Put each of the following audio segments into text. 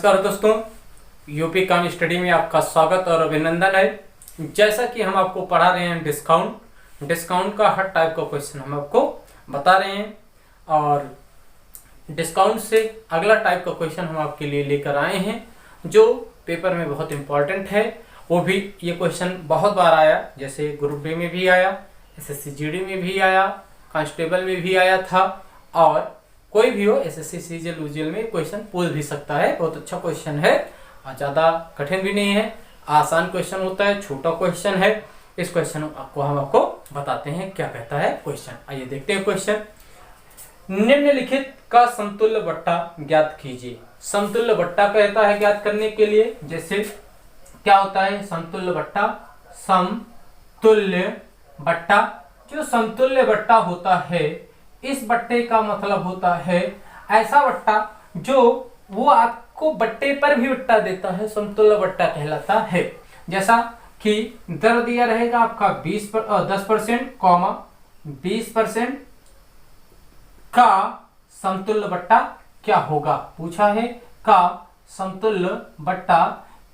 नमस्कार दोस्तों, यूपी काम स्टडी में आपका स्वागत और अभिनंदन है। जैसा कि हम आपको पढ़ा रहे हैं डिस्काउंट का हर टाइप का क्वेश्चन हम आपको बता रहे हैं और डिस्काउंट से अगला टाइप का क्वेश्चन हम आपके लिए लेकर आए हैं जो पेपर में बहुत इंपॉर्टेंट है। वो भी ये क्वेश्चन बहुत बार आया, जैसे ग्रुप बी में भी आया, एसएससी जीडी में भी आया, कांस्टेबल में भी आया था और कोई भी हो एसएससी सीजीएल यूजीएल में क्वेश्चन पूछ भी सकता है। बहुत अच्छा क्वेश्चन है और ज़्यादा कठिन भी नहीं है, आसान क्वेश्चन होता है, छोटा क्वेश्चन है। इस क्वेश्चन को हम आपको बताते हैं क्या कहता है क्वेश्चन। आइए देखते हैं क्वेश्चन। निम्नलिखित का समतुल्य बट्टा ज्ञात कीजिए। समतुल्य बट्टा कहता है ज्ञात करने के लिए, जैसे क्या होता है समतुल्य बट्टा। समतुल्य बट्टा, जो समतुल्य बट्टा होता है इस बट्टे का मतलब होता है ऐसा बट्टा जो वो आपको बट्टे पर भी बट्टा देता है, समतुल्य बट्टा कहलाता है। जैसा कि दर दिया रहेगा आपका 10% कॉमा 20% का समतुल्य बट्टा क्या होगा, पूछा है का समतुल्य बट्टा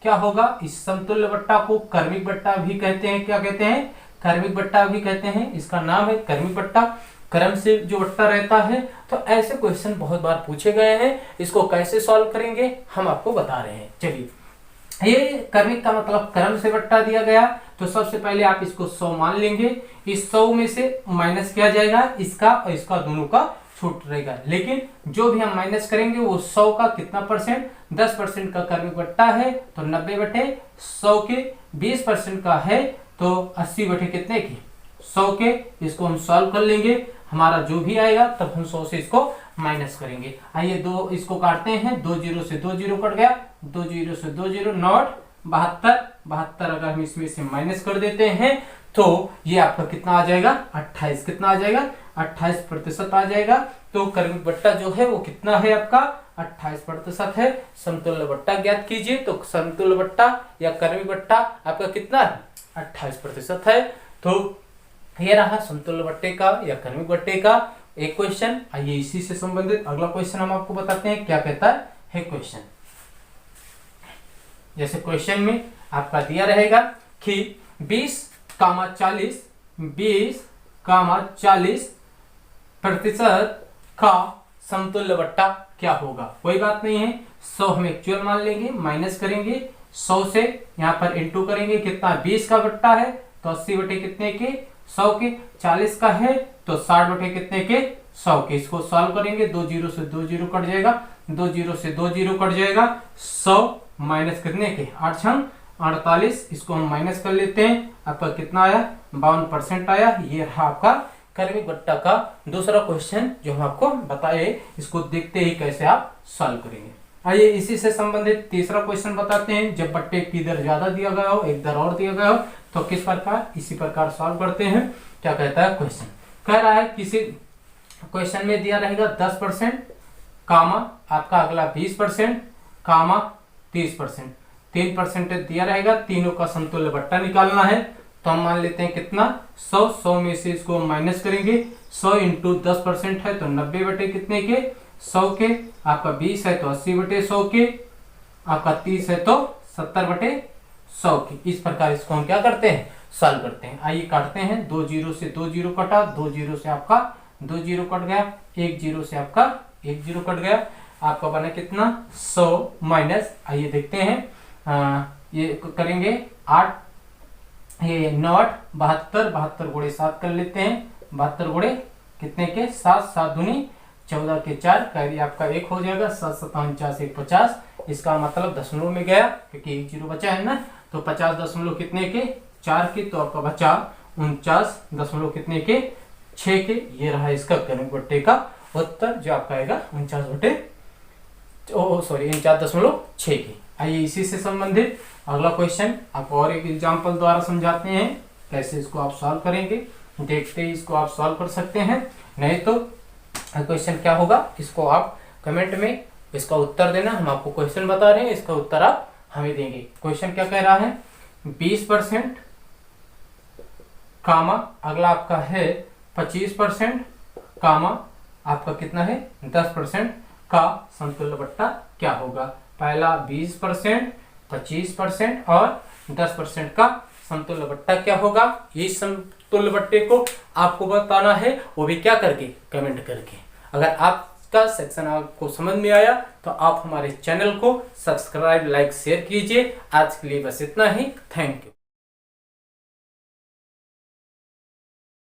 क्या होगा। इस समतुल्य बट्टा को क्रमिक बट्टा भी कहते हैं। क्या कहते हैं? क्रमिक बट्टा भी कहते हैं। इसका नाम है क्रमिक बट्टा, क्रम से जो बट्टा रहता है। तो ऐसे क्वेश्चन बहुत बार पूछे गए हैं। इसको कैसे सॉल्व करेंगे हम आपको बता रहे हैं। चलिए, ये क्रमिक का मतलब क्रम से बट्टा दिया गया, तो सबसे पहले आप इसको 100 मान लेंगे। इस 100 में से माइनस किया जाएगा, इसका और इसका दोनों का छूट रहेगा। लेकिन जो भी हम माइनस करेंगे वो 100 का कितना परसेंट, 10% का क्रमिक बट्टा है तो 90/100 के 20% का है तो 80 बटे कितने की 100 के। इसको हम सॉल्व कर लेंगे, हमारा जो भी आएगा तब हम 100 से इसको माइनस करेंगे। आइए दो इसको काटते हैं, 2 जीरो से 2 जीरो कट गया, 2 जीरो से 2 जीरो नॉट 72 अगर हम इसमें से माइनस कर देते हैं तो ये आपका कितना आ जाएगा 28। कितना आ जाएगा 28% आ जाएगा। तो क्रमिक बट्टा जो है वो कितना है आपका 28% है। समतुल्य बट्टा ज्ञात कीजिए, तो समतुल्य बट्टा या क्रमिक बट्टा आपका कितना है 28% है। तो ये रहा समतुल्य बट्टे का या क्रमिक बट्टे का एक क्वेश्चन। आइए इसी से संबंधित अगला क्वेश्चन हम आपको बताते हैं क्या कहता है क्वेश्चन। जैसे क्वेश्चन में आपका दिया रहेगा कि 20,40% का समतुल्य बट्टा क्या होगा। कोई बात नहीं है, 100 हम एक्चुअल मान लेंगे, माइनस करेंगे 100 से, यहाँ पर इंटू करेंगे, कितना 20 का बट्टा है तो 80 बटे कितने के 100 के, 40 का है तो 60 बटे कितने के 100 के। इसको सॉल्व करेंगे, 2 जीरो से 2 जीरो कट जाएगा, 2 जीरो से 2 जीरो कट जाएगा, 100 माइनस कितने के 8 छंग 48। इसको हम माइनस कर लेते हैं, आपका कितना आया 52% आया। ये रहा आपका क्रमिक बट्टा का दूसरा क्वेश्चन जो हम आपको बताए। इसको देखते ही कैसे आप सॉल्व करेंगे। आइए इसी से संबंधित तीसरा क्वेश्चन बताते हैं। जब बट्टे की दर ज्यादा दिया गया हो, एक दर और दिया गया हो, तो किस प्रकार, इसी प्रकार सॉल्व करते हैं। क्या कहता है क्वेश्चन, कह रहा है किसी क्वेश्चन में दिया रहेगा 10% कामा आपका अगला 20% कामा 30%, 3% दिया रहेगा। तीनों का समतुल्य बट्टा निकालना है तो हम मान लेते हैं कितना 100 में से इसको माइनस करेंगे, 100 इंटू 10% है तो 90 बटे कितने के 100 के, आपका 20 है तो 80 बटे 100 के, आपका 30 है तो 70 बटे 100 के। इस प्रकार इसको हम क्या करते हैं सॉल्व करते हैं। आइए काटते हैं, 2 जीरो से 2 जीरो कटा, 2 जीरो से आपका 2 जीरो कट गया, 1 जीरो से आपका 1 जीरो कट गया, आपका बना कितना 100 माइनस। आइए देखते हैं, ये करेंगे 8 ये 9 72 गुणे 7 कर लेते हैं, 72 गुणे कितने के 7, 7 दूनी 14 के 4, कैरी आपका 1 हो जाएगा, 7 7 49 1 50। इसका मतलब दशमलव में गया क्योंकि 1 जीरो बचा है ना, तो 50 दशमलव कितने के 4 के, तो आपका बचा 49 दशमलव कितने के 6 के। ये रहा इसका क्रमिक बट्टे का उत्तर जो आपका आएगा 49.6 के। आइए इसी से संबंधित अगला क्वेश्चन आपको और एक एग्जांपल द्वारा समझाते हैं कैसे इसको आप सॉल्व करेंगे। देखते ही इसको आप सॉल्व कर सकते हैं, नहीं तो क्वेश्चन क्या होगा इसको आप कमेंट में इसका उत्तर देना। हम आपको क्वेश्चन बता रहे हैं, इसका उत्तर आप हमें देंगे। क्वेश्चन क्या कह रहा है 20% कामा अगला आपका है 25% कामा आपका कितना है 10% का समतुल्य बट्टा क्या होगा। पहला 20%, 25% और 10% का समतुल्य बट्टा क्या होगा, ये समतुल्य बट्टे को आपको बताना है, वो भी क्या करके, कमेंट करके। अगर आपका सेक्शन आपको समझ में आया तो आप हमारे चैनल को सब्सक्राइब, लाइक, शेयर कीजिए। आज के लिए बस इतना ही। Thank you.